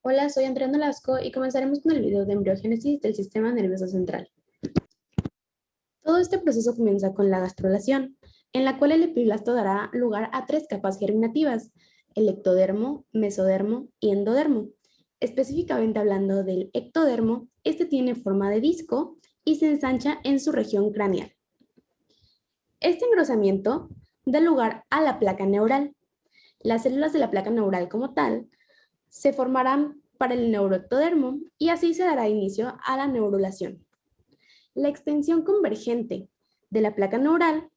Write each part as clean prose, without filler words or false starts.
Hola, soy Andrea Nolasco y comenzaremos con el video de embriogénesis del sistema nervioso central. Todo este proceso comienza con la gastrulación, en la cual el epiblasto dará lugar a tres capas germinativas: el ectodermo, mesodermo y endodermo. Específicamente hablando del ectodermo, este tiene forma de disco y se ensancha en su región craneal. Este engrosamiento da lugar a la placa neural. Las células de la placa neural como tal se formarán para el neuroectodermo y así se dará inicio a la neurulación. La extensión convergente de la placa neural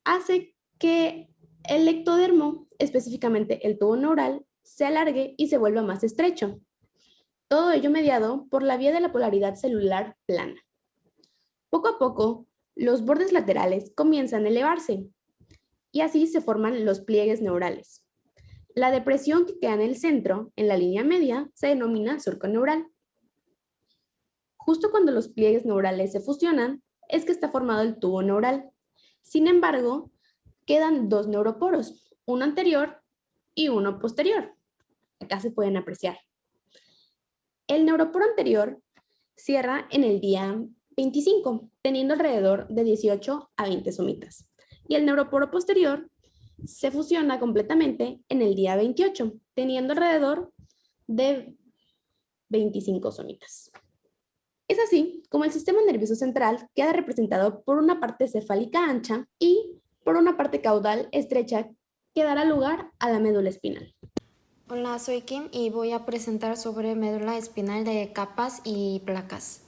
hace que el ectodermo, específicamente el tubo neural, se alargue y se vuelva más estrecho. Todo ello mediado por la vía de la polaridad celular plana. Poco a poco, los bordes laterales comienzan a elevarse y así se forman los pliegues neurales. La depresión que queda en el centro, en la línea media, se denomina surco neural. Justo cuando los pliegues neurales se fusionan, es que está formado el tubo neural. Sin embargo, quedan dos neuroporos, uno anterior y uno posterior. Acá se pueden apreciar. El neuroporo anterior cierra en el día 25, teniendo alrededor de 18 a 20 somitas. Y el neuroporo posterior se fusiona completamente en el día 28, teniendo alrededor de 25 somitas. Es así como el sistema nervioso central queda representado por una parte cefálica ancha y por una parte caudal estrecha que dará lugar a la médula espinal. Hola, soy Kim y voy a presentar sobre médula espinal de capas y placas.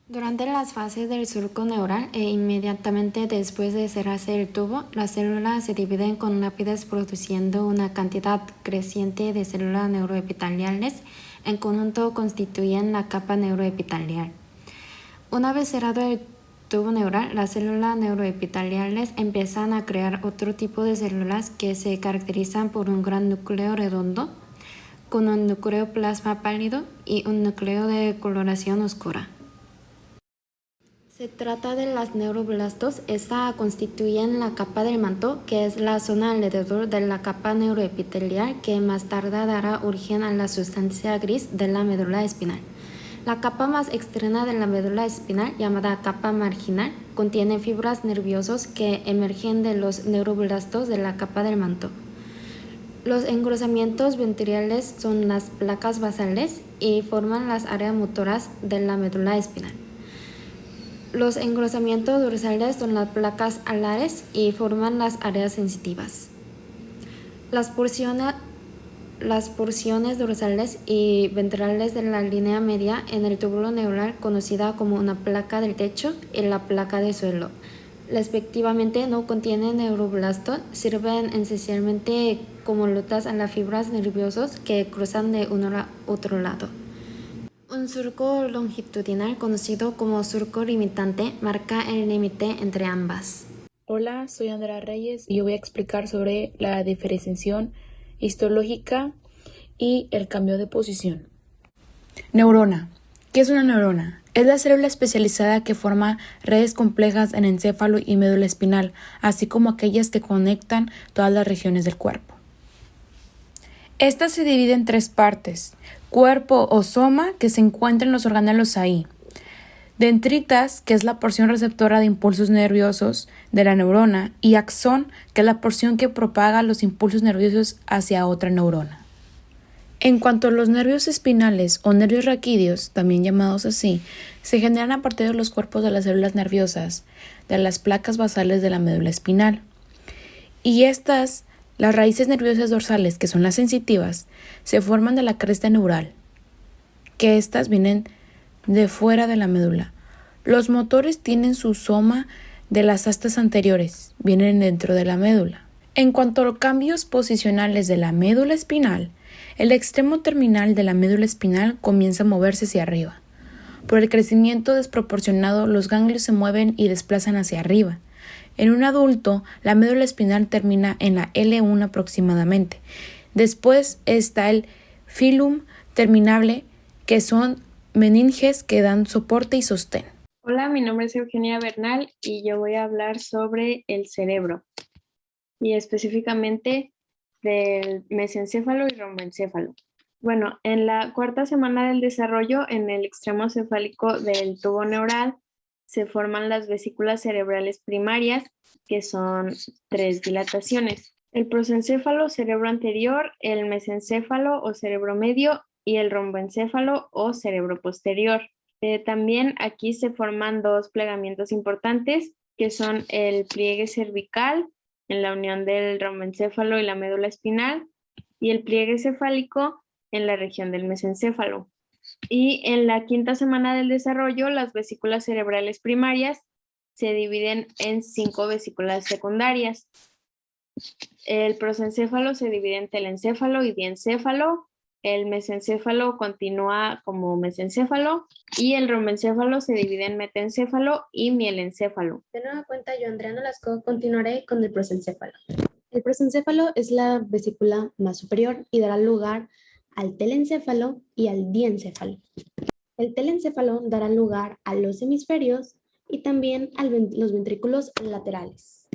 Durante las fases del surco neural e inmediatamente después de cerrarse el tubo, las células se dividen con rapidez produciendo una cantidad creciente de células neuroepiteliales. En conjunto constituyen la capa neuroepitelial. Una vez cerrado el tubo neural, las células neuroepiteliales empiezan a crear otro tipo de células que se caracterizan por un gran núcleo redondo, con un nucleoplasma pálido y un núcleo de coloración oscura. Se trata de las neuroblastos. Esta constituyen la capa del manto, que es la zona alrededor de la capa neuroepitelial que más tarde dará origen a la sustancia gris de la médula espinal. La capa más externa de la médula espinal, llamada capa marginal, contiene fibras nerviosas que emergen de los neuroblastos de la capa del manto. Los engrosamientos ventrales son las placas basales y forman las áreas motoras de la médula espinal. Los engrosamientos dorsales son las placas alares y forman las áreas sensitivas. Las porciones dorsales y ventrales de la línea media en el túbulo neural, conocida como una placa del techo y la placa del suelo, respectivamente, no contienen neuroblastos, sirven esencialmente como lutas a las fibras nerviosas que cruzan de uno a otro lado. Un surco longitudinal, conocido como surco limitante, marca el límite entre ambas. Hola, soy Andrea Reyes y yo voy a explicar sobre la diferenciación histológica y el cambio de posición. Neurona. ¿Qué es una neurona? Es la célula especializada que forma redes complejas en encéfalo y médula espinal, así como aquellas que conectan todas las regiones del cuerpo. Esta se divide en tres partes: cuerpo o soma, que se encuentra en los organelos ahí; dendritas, que es la porción receptora de impulsos nerviosos de la neurona; y axón, que es la porción que propaga los impulsos nerviosos hacia otra neurona. En cuanto a los nervios espinales o nervios raquídeos, también llamados así, se generan a partir de los cuerpos de las células nerviosas de las placas basales de la médula espinal. Y las raíces nerviosas dorsales, que son las sensitivas, se forman de la cresta neural, que estas vienen de fuera de la médula. Los motores tienen su soma de las astas anteriores, vienen dentro de la médula. En cuanto a los cambios posicionales de la médula espinal, el extremo terminal de la médula espinal comienza a moverse hacia arriba. Por el crecimiento desproporcionado, los ganglios se mueven y desplazan hacia arriba. En un adulto, la médula espinal termina en la L1 aproximadamente. Después está el filum terminable, que son meninges que dan soporte y sostén. Hola, mi nombre es Eugenia Bernal y yo voy a hablar sobre el cerebro y específicamente del mesencéfalo y romboencéfalo. Bueno, en la cuarta semana del desarrollo, en el extremo cefálico del tubo neural, se forman las vesículas cerebrales primarias, que son 3 dilataciones. El prosencéfalo, cerebro anterior, el mesencéfalo o cerebro medio y el romboencéfalo o cerebro posterior. También aquí se forman 2 plegamientos importantes, que son el pliegue cervical en la unión del romboencéfalo y la médula espinal, y el pliegue cefálico en la región del mesencéfalo. Y en la quinta semana del desarrollo, las vesículas cerebrales primarias se dividen en 5 vesículas secundarias. El prosencéfalo se divide en telencéfalo y diencéfalo, el mesencéfalo continúa como mesencéfalo y el romboencéfalo se divide en metencéfalo y mielencéfalo. De nueva cuenta, yo, Andrea Nolasco, continuaré con el prosencéfalo. El prosencéfalo es la vesícula más superior y dará lugar al telencéfalo y al diencéfalo. El telencéfalo dará lugar a los hemisferios y también a los ventrículos laterales.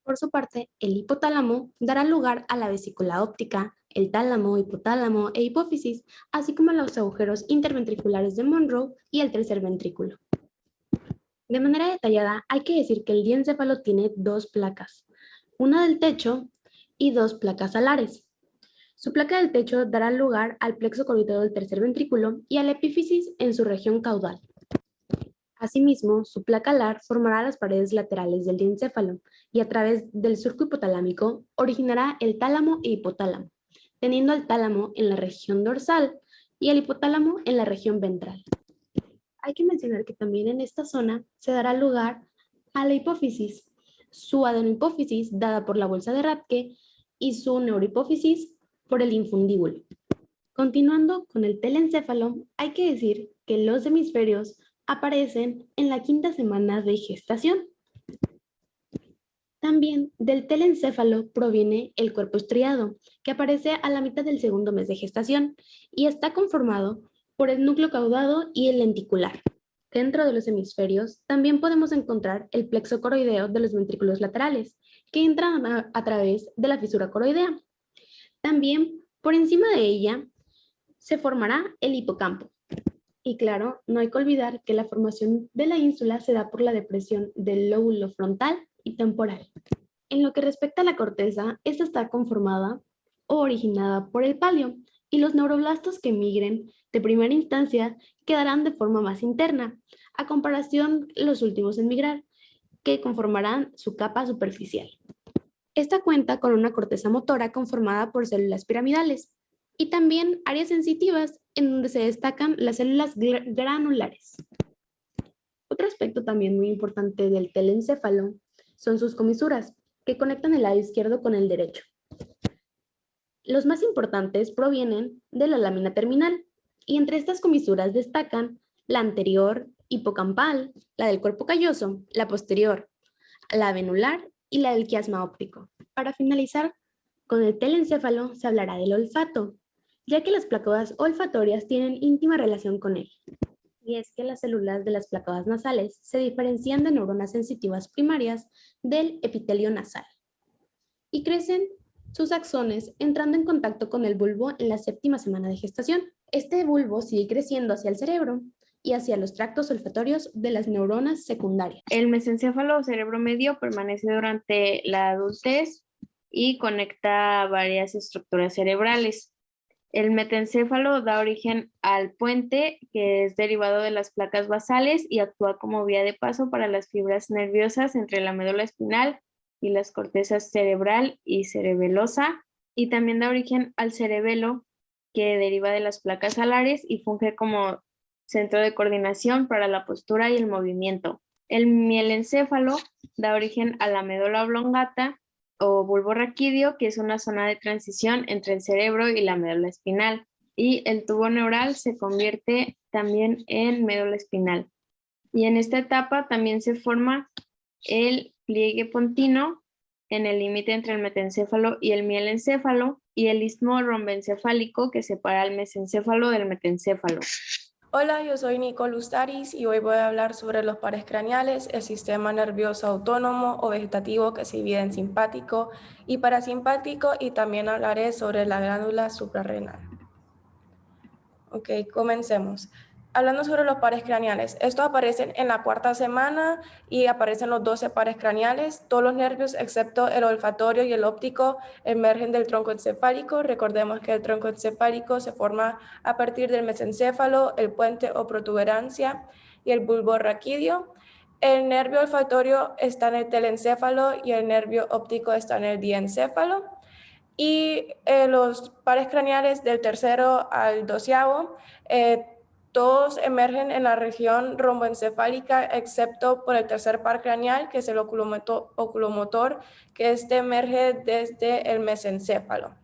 Por su parte, el hipotálamo dará lugar a la vesícula óptica, el tálamo, hipotálamo e hipófisis, así como a los agujeros interventriculares de Monroe y el tercer ventrículo. De manera detallada, hay que decir que el diencéfalo tiene 2 placas, una del techo y 2 placas alares. Su placa del techo dará lugar al plexo caudal del tercer ventrículo y a la epífisis en su región caudal. Asimismo, su placa alar formará las paredes laterales del diencéfalo y a través del surco hipotalámico originará el tálamo e hipotálamo, teniendo al tálamo en la región dorsal y el hipotálamo en la región ventral. Hay que mencionar que también en esta zona se dará lugar a la hipófisis, su adenohipófisis dada por la bolsa de Rathke y su neurohipófisis por el infundíbulo. Continuando con el telencéfalo, hay que decir que los hemisferios aparecen en la quinta semana de gestación. También del telencéfalo proviene el cuerpo estriado, que aparece a la mitad del segundo mes de gestación y está conformado por el núcleo caudado y el lenticular. Dentro de los hemisferios también podemos encontrar el plexo coroideo de los ventrículos laterales, que entran a través de la fisura coroidea. También por encima de ella se formará el hipocampo. Y claro, no hay que olvidar que la formación de la ínsula se da por la depresión del lóbulo frontal y temporal. En lo que respecta a la corteza, esta está conformada o originada por el palio y los neuroblastos que migren de primera instancia quedarán de forma más interna, a comparación los últimos en migrar, que conformarán su capa superficial. Esta cuenta con una corteza motora conformada por células piramidales y también áreas sensitivas en donde se destacan las células granulares. Otro aspecto también muy importante del telencéfalo son sus comisuras, que conectan el lado izquierdo con el derecho. Los más importantes provienen de la lámina terminal, y entre estas comisuras destacan la anterior, hipocampal, la del cuerpo calloso, la posterior, la venular y la del quiasma óptico. Para finalizar, con el telencéfalo se hablará del olfato, ya que las placodas olfatorias tienen íntima relación con él. Y es que las células de las placodas nasales se diferencian de neuronas sensitivas primarias del epitelio nasal y crecen sus axones entrando en contacto con el bulbo en la séptima semana de gestación. Este bulbo sigue creciendo hacia el cerebro y hacia los tractos olfatorios de las neuronas secundarias. El mesencéfalo o cerebro medio permanece durante la adultez y conecta varias estructuras cerebrales. El metencéfalo da origen al puente, que es derivado de las placas basales y actúa como vía de paso para las fibras nerviosas entre la médula espinal y las cortezas cerebral y cerebelosa, y también da origen al cerebelo, que deriva de las placas alares y funge como centro de coordinación para la postura y el movimiento. El mielencéfalo da origen a la médula oblongata o bulbo raquídeo, que es una zona de transición entre el cerebro y la médula espinal. Y el tubo neural se convierte también en médula espinal. Y en esta etapa también se forma el pliegue pontino en el límite entre el metencéfalo y el mielencéfalo y el istmo romboencefálico que separa el mesencéfalo del metencéfalo. Hola, yo soy Nicole Ustaris y hoy voy a hablar sobre los pares craneales, el sistema nervioso autónomo o vegetativo que se divide en simpático y parasimpático, y también hablaré sobre la glándula suprarrenal. Ok, comencemos. Hablando sobre los pares craneales, estos aparecen en la cuarta semana y aparecen los 12 pares craneales. Todos los nervios, excepto el olfatorio y el óptico, emergen del tronco encefálico. Recordemos que el tronco encefálico se forma a partir del mesencéfalo, el puente o protuberancia y el bulbo raquídeo. El nervio olfatorio está en el telencéfalo y el nervio óptico está en el diencéfalo. Y los pares craneales del tercero al doceavo, todos emergen en la región romboencefálica, excepto por el tercer par craneal, que es el oculomotor, que emerge desde el mesencéfalo.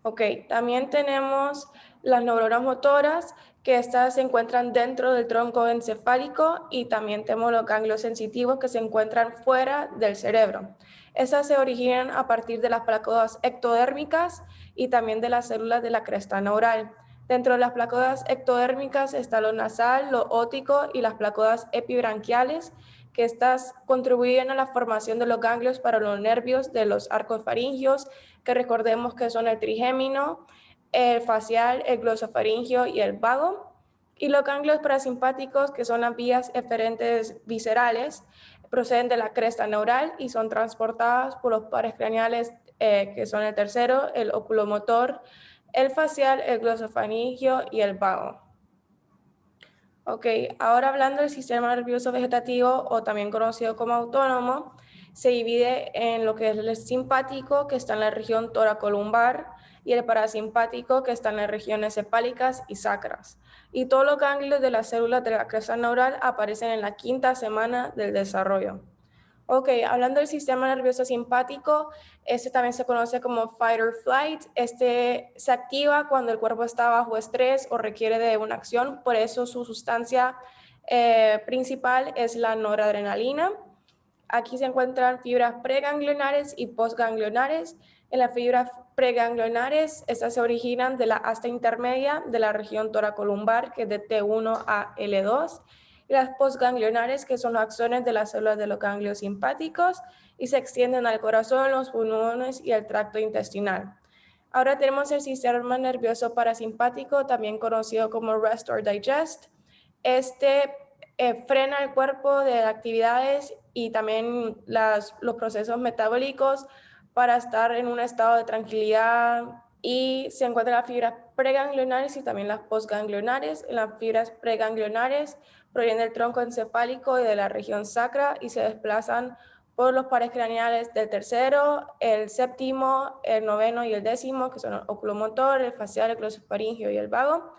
Ok, también tenemos las neuronas motoras, que estas se encuentran dentro del tronco encefálico, y también tenemos los ganglios sensitivos que se encuentran fuera del cerebro. Estas se originan a partir de las placas ectodérmicas y también de las células de la cresta neural. Dentro de las placas ectodérmicas está lo nasal, lo óptico y las placas epibranquiales, que estas contribuyen a la formación de los ganglios para los nervios de los arcos faringios, que recordemos que son el trigémino, el facial, el glosofaringio y el vago. Y los ganglios parasimpáticos, que son las vías eferentes viscerales, proceden de la cresta neural y son transportadas por los pares craneales, que son el tercero, el oculomotor, el facial, el glosofaringio y el vago. Ok, ahora hablando del sistema nervioso vegetativo, o también conocido como autónomo, se divide en lo que es el simpático, que está en la región toracolumbar, y el parasimpático, que está en las regiones cefálicas y sacras. Y todos los ganglios de las células de la cresta neural aparecen en la quinta semana del desarrollo. Ok, hablando del sistema nervioso simpático, este también se conoce como fight or flight. Este se activa cuando el cuerpo está bajo estrés o requiere de una acción, por eso su sustancia principal es la noradrenalina. Aquí se encuentran fibras preganglionares y postganglionares. En las fibras preganglionares, estas se originan de la asta intermedia de la región toracolumbar, que es de T1 a L2, y las postganglionares, que son los axones de las células de los ganglios simpáticos, y se extienden al corazón, los pulmones y el tracto intestinal. Ahora tenemos el sistema nervioso parasimpático, también conocido como Rest or Digest. Este frena el cuerpo de actividades y también los procesos metabólicos para estar en un estado de tranquilidad, y se encuentran las fibras preganglionares y también las postganglionares. Las fibras preganglionares provienen del tronco encefálico y de la región sacra y se desplazan por los pares craneales del tercero, el séptimo, el noveno y el décimo, que son el oculomotor, el facial, el glosofaringio y el vago.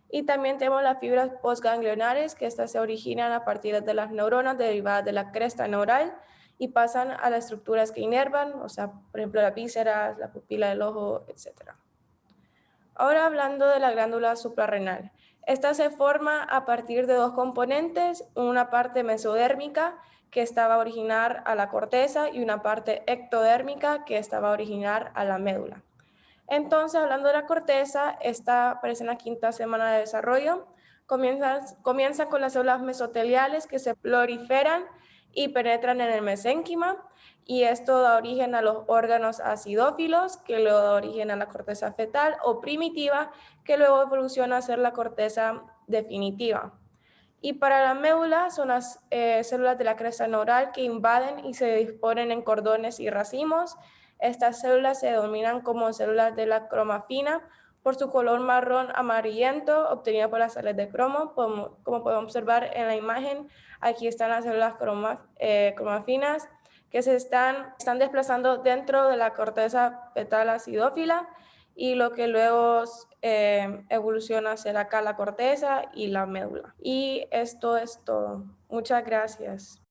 Y también tenemos las fibras postganglionares, que estas se originan a partir de las neuronas derivadas de la cresta neural y pasan a las estructuras que inervan, o sea, por ejemplo, las vísceras, la pupila del ojo, etc. Ahora hablando de la glándula suprarrenal. Esta se forma a partir de dos componentes, una parte mesodérmica, que esta va a originar a la corteza, y una parte ectodérmica, que esta va a originar a la médula. Entonces, hablando de la corteza, esta aparece en la quinta semana de desarrollo. Comienza con las células mesoteliales, que se proliferan y penetran en el mesénquima, y esto da origen a los órganos acidófilos, que luego da origen a la corteza fetal o primitiva, que luego evoluciona a ser la corteza definitiva. Y para la médula son las células de la cresta neural, que invaden y se disponen en cordones y racimos. Estas células se denominan como células de la cromafina por su color marrón amarillento obtenido por las sales de cromo. Como podemos observar en la imagen, aquí están las células cromafinas, que se están desplazando dentro de la corteza fetal acidófila, y lo que luego evoluciona hacia acá la corteza y la médula. Y esto es todo. Muchas gracias.